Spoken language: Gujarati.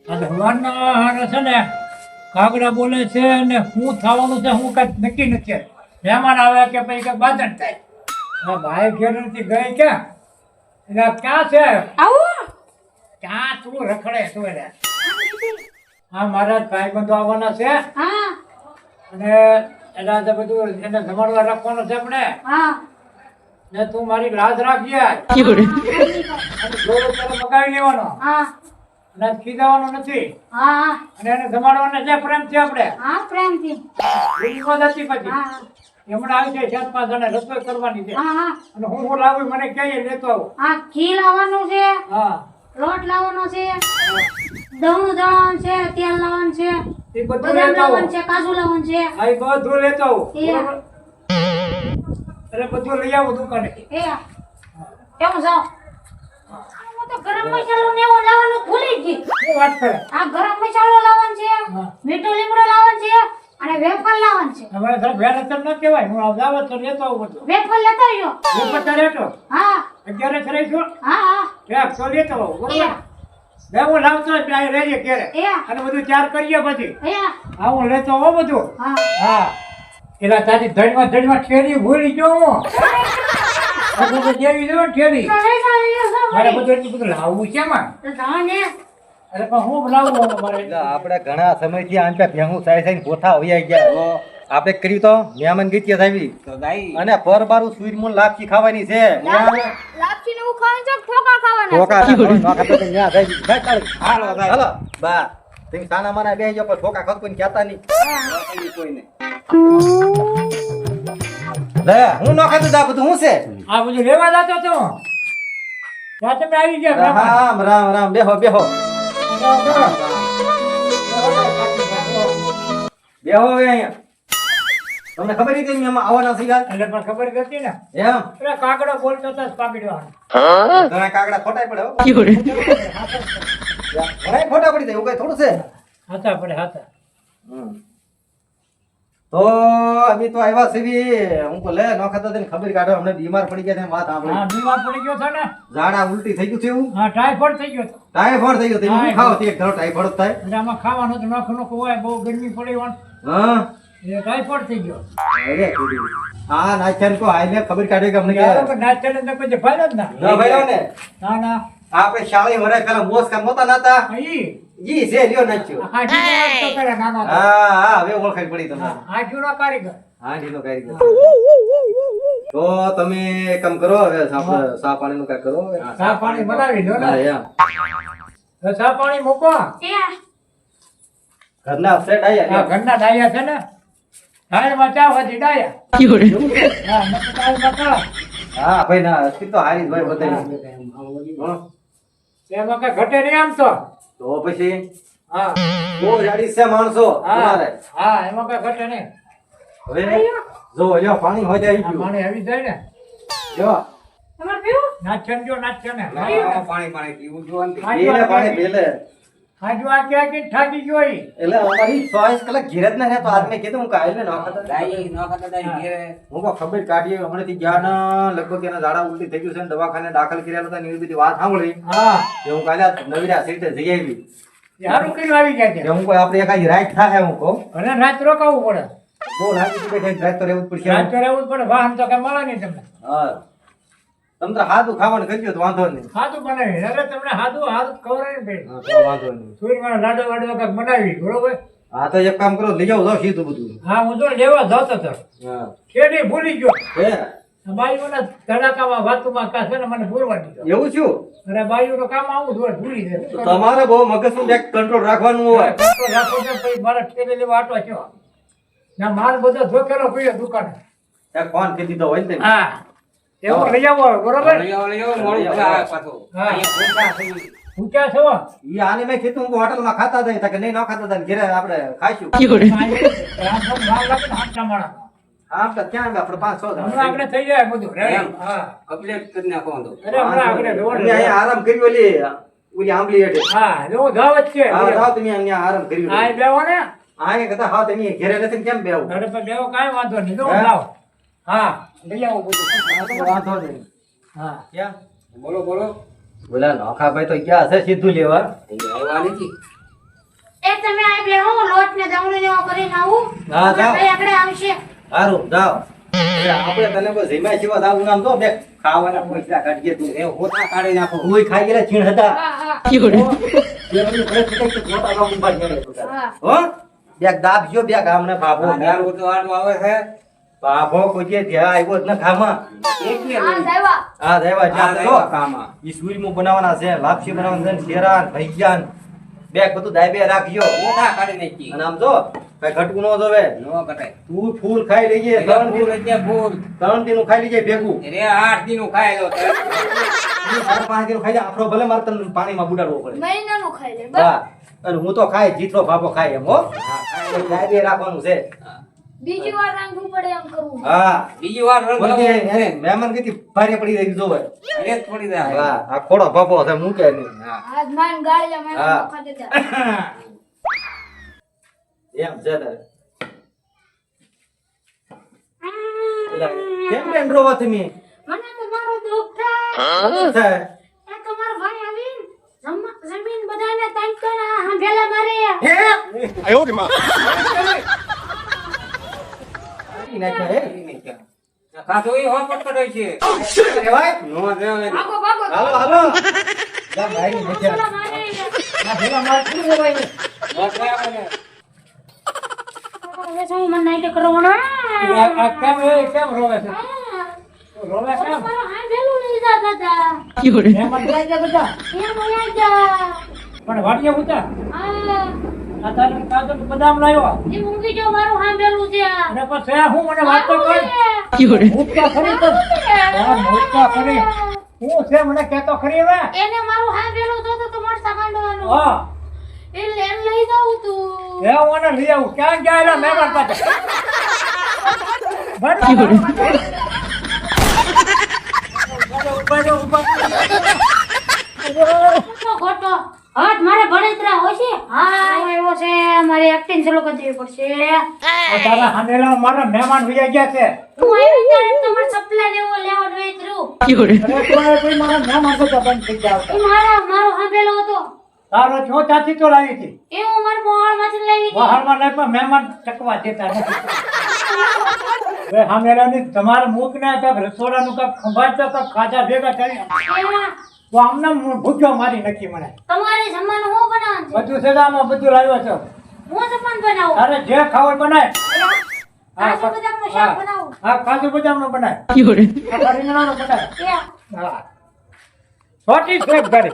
ભગવાનના છે ને કાગડા બોલે છે ને શું થવાનું છે હું કઈ નક્કી નથી. મહેમાન આવે કે પછી કઈ બાદન થાય. ભાઈ ઘેર નથી ગઈ ક્યાં? એટલે ક્યાં છે? ક્યાં તું રખડે તું? એટલે હા મારા ભાઈ બંધુ આવવાના છે અને એના જે બધું એને જમાડવા રાખવાનો છે આપણે. ને તું મારી લાજ રાખજે. મગાવી લેવાનો અને ખીજાવાનો નથી. અને એને જમાડવાના છે પ્રેમથી આપણે. હતી પછી હમણાં આવી છે 7-5 જણા રસોઈ કરવાની છે અને હું લાવું મને ક્યાંય લેતો આવું. ઘી લાવવાનું છે, લોટ લાવવાનો છે, દહીં લાવવાનું છે, તેલ લાવવાનું છે, એ બધું બદામ લેતો આવું. લાવવાનું છે, કાજુ લાવવાનું છે. આ એ બધું લેતો આવું. એ. બરોબર? એટલે બધું લઈ આવું દુકાને. કેમ જાઓ? હું તો ગરમ મસાલો ને એવું લાવવાનું ભૂલી જ ગઈ. શું વાત કરે? આ ગરમ મસાલો લાવવાનો છે, મીઠો લીમડો લાવવાનો છે અને વેફર લાવવાનું છે. હવે સાહેબ વેરાતર ન કહેવાય. હું આવત તો લેતો આવું બધું. વેફર લેતા આવ્યો. હું પચાસ લેતો. હા 11 જ રહીશું. હા તો લેતો આવું. બરોબર? એ. બે હું લાવતો જ ત્યાં રહીએ ક્યારે એ. અને બધું ત્યાર કરીએ પછી. એ. હા હું લેતો આવો બધું. હા હા એલા તારી ધડમાં ઠેરી ભૂલી ગયો હું. આ બધું જેવી જો ઠેરી. મારે બધું એટલું બધું લાવવું છે એમાં. અરે પણ હું લાવું મારે. આપણે ઘણા સમયથી આમ ત્યાં ભેગું સાઈ સાઈ ગોઠા હોઈ ગયા. આપણે કર્યું તો મહેમાન ગીત આવી અને પર બારું સુઈરમૂન લાપસી ખાવાની છે. લાપસી ને હું ખાવાનું છે, ઠોકા ખાવાના ઠોકા નોખા તો ત્યાં થઈ ગઈ. હાલો બા તમે સાના માના બેહી જાવ પણ ઠોકા ખત કોઈને કહેતા નહીં કોઈને. લે હું નોખા તો જા બધું હું છે આ બધું લેવા જતો તો ત્યાં તમે આવી ગયા. રામ રામ રામ બેહો બેહો બેહો હવે અહીંયા. તમને ખબર હતી મેં આવવાના છે યાર? એટલે પણ ખબર હતી ને એમ એટલે કાગડો બોલતો હતો પાકડવાનો. ઘણા કાગડા ખોટા પડે હો. ઘણા ખોટા પડી જાય એવું કઈ થોડું છે. હતા પડે હતા. તો અમે તો આવ્યા છીએ. હું તો લે નોખા તો ખબર કાઢો અમને બીમાર પડી ગયા છે વાત હા આપણે. બીમાર પડી ગયો છે ને. ઝાડા ઉલટી થઈ ગયું છે એવું. હા ટાઈફોઈડ થઈ ગયો હતો. ટાઈફોઈડ થઈ ગયો. તમે શું ખાઓ તે ઘણો ટાઈફોઈડ જ થાય. એટલે આમાં ખાવાનું તો નોખું નોખું હોય બહુ ગરમી પડી હોય હા એટલે ટાઈફોઈડ થઈ ગયો. અરે કીધું. હા નાખ્યા ને કો આઈને ખબર કાઢે કે અમને કે યાર, પણ નાચતા ને કોઈ ફાયદો જ ના. ના ભાઈ ને ના ના આપણે શાળી વરાય પેલા મોસ કામ નહોતા નાતા ઈ જી છે લ્યો નાચ્યો. હાજીનો વાત તો કરે નાનો હતો. હા હા હવે ઓળખાઈ પડી તમને. હાજીનો કારીગર. હાંડીનો કારીગર. તો તમે કામ કરો હવે સા પાણીનું કાંઈ કરો હવે. ચા પાણી બનાવી લો હા ને. એમ તો ચા પાણી મૂકો. ઘરના સેટ આ આયા ઘરના ડાયા છે ને હાલમાં ચા વધી ડાયા. હા નકર દાળમાં ચા. હા ભાઈ ના અસ્તી તો હારી જ ભાઈ બધાય. હં. એમાં કઈ ઘટે નહીં આમ તો. તો પછી હા બહુ જાડી છે માણસો હા તમારે. હા એમાં કઈ ઘટે નહીં. હવે જો લ્યો પાણી હોય જાય આ ગયું. પાણી આવી જાય ને લ્યો તમારે પીવું? નાચન જો નાચન ને પાણી પીવું જોવાનું. બેલે પાણી બેલે. હાજુ આ ક્યાં કે ઠાકી ગયો ઈ. એટલે અમારી 24 કલાક ઘેર જ ના રહે તો આજ મેં કીધું હું કાલે ન ખાતા. હું કો ખબર કાઢીએ હમણાંથી ગયા ના લગભગ એના ઝાડા ઉલટી થઈ ગયું છે ને દવાખાને દાખલ કર્યા હતા ને એવી બધી વાત સાંભળી. હા કે હું કાલે નવીરા સીટે જઈ આવી. સારું કર્યું આવી ગયા છે. કે હું કોઈ આપણે એકાદી રાઈટ થાય હું કહું. અને રાત રોકાવું પડે. બહુ લાગી તો બેઠા રાત તો રહેવું જ પડશે. રાત તો રહેવું જ પડે. વાહન તો કઈ મળે નહીં તમને. હા તમે તો હાથું ખાવાનું કરજો તો વાંધો નહીં. હાથું બનાવી અરે તમને હાથું હાથું ખવડાવી ભાઈ હા, તો વાંધો નહીં. સૂર્યમાં લાડો વાડો કાંઈક બનાવી બરોબર. હા તો એક કામ કરો લઈ જાઓ જાઓ સીધું બધું. હા હું તો લેવા જતો હતો હા શેરડી ભૂલી ગયો. હે બાયુના ધડાકામાં વાતુમાં કા છે ને મને ભૂલવા દીધો. એવું છું. અને બાયુનું કામ આવું જોઈએ ભૂલી જાય. તો તમારે બહુ મગજનું કંટ્રોલ રાખવાનું હોય. કંટ્રોલ રાખો છો પછી મારા ઠેલે લેવા આટો છો. ના માલ બધો ધોકેલો પડ્યો દુકાને. એક ફોન કરી દીધો હોય ને તમે. હા એવું લઈ આવો બરોબર. હા ઊંચા છો. ઈ આને મેં કીધું હું હોટલમાં ખાતા હતા કે નહીં ન ખાતા હતા ને ઘરે આપણે ખાઈશું. રામ રામ વાર લાગે ને હાથ ચમાડા. આમ તો ક્યાં આપણે 5-6 હમણાં જણા. આપણે થઈ જાય બધું રેડી. હા કમ્પ્લીટ કરી નાખો તો. અરે હમણાં આપણે તમે દોડ અહીંયા આરામ કર્યો ઓલી આંબલી હેઠે. હા જો જાવ જ છે. હા જાઓ તમે અહીંયા આરામ કર્યો. આ બેવો ને આયા કહેતા હા તમે ઘરે નથી ને કેમ બેહું? અરે પણ બેવો કાંઈ વાંધો નહીં જો હે? જાવ. હા લઈ આવો બધું. વાંધો નહીં. હા ક્યાં? બોલો બોલો. બોલા નોખાભાઈ તો ક્યાં હશે સીધું લેવા? આવ્યા નથી. એ તમે આ બેહો લોટ ને દવણું ને એવું કરીને આવું હા, જાઓ. ભાઈ આગળ આવશે સારું જાઓ એટલે આપણે તને કોઈ જમ્યા જેવા દાવું નામ તો બે ખાવાના પૈસા કાઢીએ તું એ હોતા કાઢી નાખો કોઈ ખાઈ ગયેલા ચીણ હતા હા હા હો બે દાબજો બે ગામના બાબો દારૂ તો આટલું આવે છે બાબો કોઈ જે ત્યાં આવ્યો જ ન ખામાં હા સાહેબ હા દેવા આ જા દેવા કામમાં. ઈ સુઈમું બનાવવાના છે લાપસી બનાવવાના છે શેરા ભૈયાન બે બધું દાબે રાખજો મોટા કાઢી નાખી અને આમ જો કઈ ઘટકું ન જોવે નો કટાય તું ફૂલ ખાઈ લેજે ત્રણ ફૂલ એટલે ફૂલ દિન ખાઈ લેજે ભેગું રે 8 દીનું ખાઈ લો તું 4-5 દિન ખાઈ જા આપણો ભલે મારે તને પાણીમાં બુડાડવો પડે મહિનાનું ખાઈ લે બસ હા અને હું તો ખાઈ જીતરો બાપો ખાઈ એમ હો દાબે રાખવાનું છે બીજી વાર રાંધવું પડે એમ કરવું હા બીજી વાર રંગ બોલજે, લાવો. એને મહેમાન કીધી ભારે પડી રહી જોવે અરે થોડી દે હા આ ખોડો બાપો છે મૂકે નહીં હા આજ માન ગાળિયા મેં હા. નોખા દેતા એમ છે તારે એટલે કેમ બેન રોવો તમે મને તો મારો દુઃખ થાય શું છે એ તો મારો ભાઈ આવીને જમીન બધાને તાંકના હાંભેલા મારે ઈ નાખ્યા, હે? ખાતો ઈ હોપટ કરે છે કહેવાય? નો દેવે ભાગો ભાગો હાલો હાલો જા ભાઈ ને નાખ્યા. પેલા મારે ના ભેલા માર શું કહેવાય ને? નો દેવે ને હવે શું મને નાઈટ કરવાનો આ કેમ રોવે છે રોવે કેમ મારો હાંભેલું લઈ જા દાદા મહેમાન જાય છે બધા એ મોયા જા પણ વાડીએ ઉતા આ આ તારે કાજુ બદામ લાવ્યો એ મૂંગી જો મારું હાંભેલું છે અને પછી હું મને વાત તો કર મૂકતા ખરી તો હા, મૂકતા ખરી હું છે મને કહેતો ખરી હવે એને મારું હાંભેલું તો તમારે સાંભળવાનું હા એ લેન લઈ જાઉં તું એ હું એને લઈ આવું ક્યાં ગયા એલા મહેમાન પાસે ખોટો ખોટો હટ મારે ભણતરા હોય છે હા આવ્યો છે મારે એક્ટિંગ ચાલુ કરી દેવી પડશે તારા હાંડેલા મારા મહેમાન વિયા ગયા છે હું આવી ત્યારે તમારે સપ્લા લેવો લેવો વેચરું અરે કોઈ મારા મહેમાન બધા બંધ થઈ ગયા એ મારો હાંભેલો હતો તારો છો ત્યાંથી તો લાવી હતી એ હું મારા મોહાળમાંથી લાવી હતી વહાણમાં નહીં પણ મહેમાન ચકવા દેતા નથી હવે હાંડેલાની તમારે મૂક ને કાંઈક રસોડાનું કાંઈક ખંભાત તો કાંઈક ખાધા ભેગા કરી એમાં તો આમને ભૂખ્યો મારી નાખી મને તમારે જમવાનું હું બનાવવાનું છે બધું સેદામાં બધું લાવ્યો છો હું જમવાનું બનાવું તારે જે ખાવું એ બનાય કાજુ બદામનું શાક બનાવું હા કાજુ બદામનું બનાય આ રીંગણાનું બનાય એ હા છોટી સ્લેબ કરી